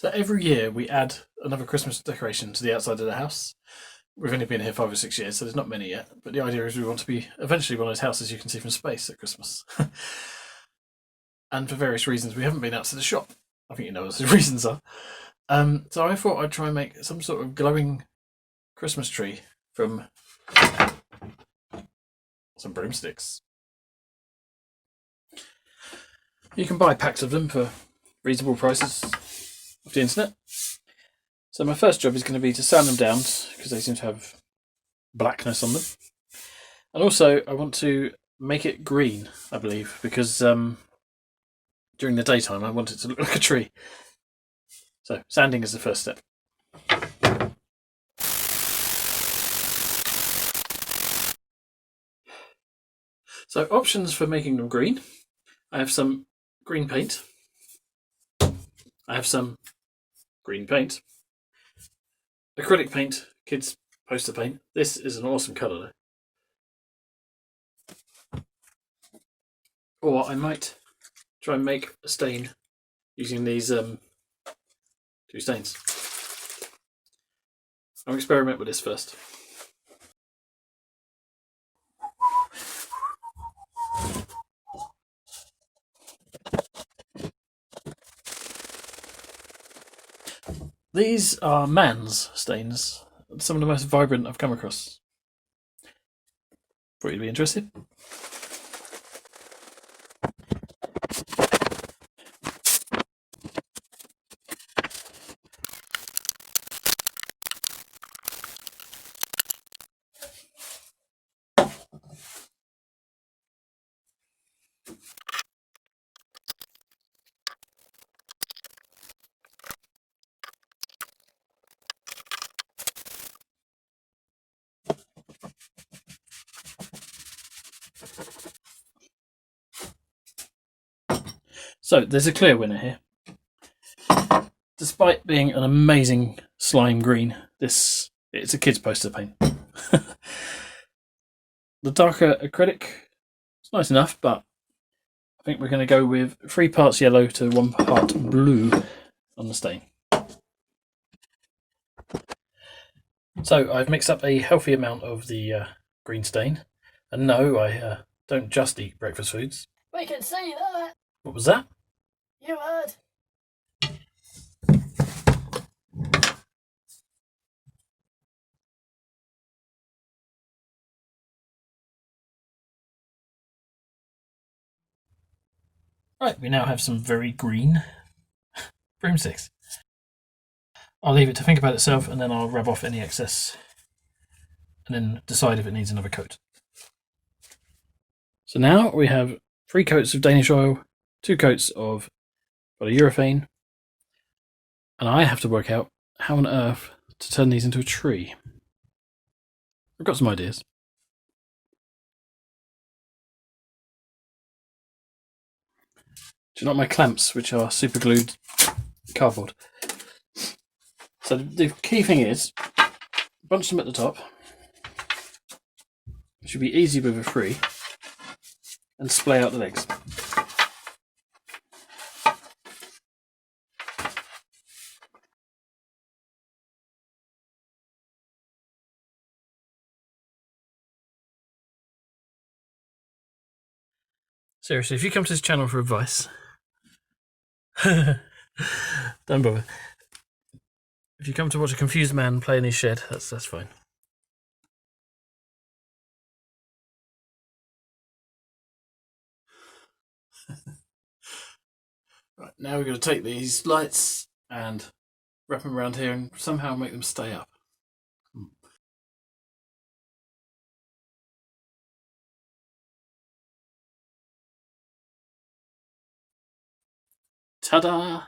So every year we add another Christmas decoration to the outside of the house. We've only been here 5 or 6 years, so there's not many yet. But the idea is we want to be eventually one of those houses you can see from space at Christmas. And for various reasons, we haven't been out to the shop. I think you know what the reasons are. So I thought I'd try and make some sort of glowing Christmas tree from some broomsticks. You can buy packs of them for reasonable prices off the internet. So my first job is going to be to sand them down because they seem to have blackness on them. And also I want to make it green, I believe, because during the daytime I want it to look like a tree. So sanding is the first step. So options for making them green. I have some green paint. I have some green paint. Acrylic paint, kids poster paint. This is an awesome colour though. Or I might try and make a stain using these two stains. I'll experiment with this first. These are man's stains, some of the most vibrant I've come across. Thought you'd be interested. So there's a clear winner here. Despite being an amazing slime green, it's a kid's poster paint. The darker acrylic is nice enough, but I think we're going to go with 3 parts yellow to 1 part blue on the stain. So I've mixed up a healthy amount of the green stain. And no, I don't just eat breakfast foods. We can see that. What was that? You heard. Right, we now have some very green broomsticks. I'll leave it to think about itself and then I'll rub off any excess and then decide if it needs another coat. So now we have 3 coats of Danish oil, 2 coats of polyurethane, and I have to work out how on earth to turn these into a tree. I've got some ideas. Do you like my clamps, which are super glued cardboard? So the key thing is, bunch them at the top. It should be easy with a 3, and splay out the legs. Seriously, if you come to this channel for advice, don't bother. If you come to watch a confused man play in his shed, that's fine. Right, now we're going to take these lights and wrap them around here and somehow make them stay up. Ta-da!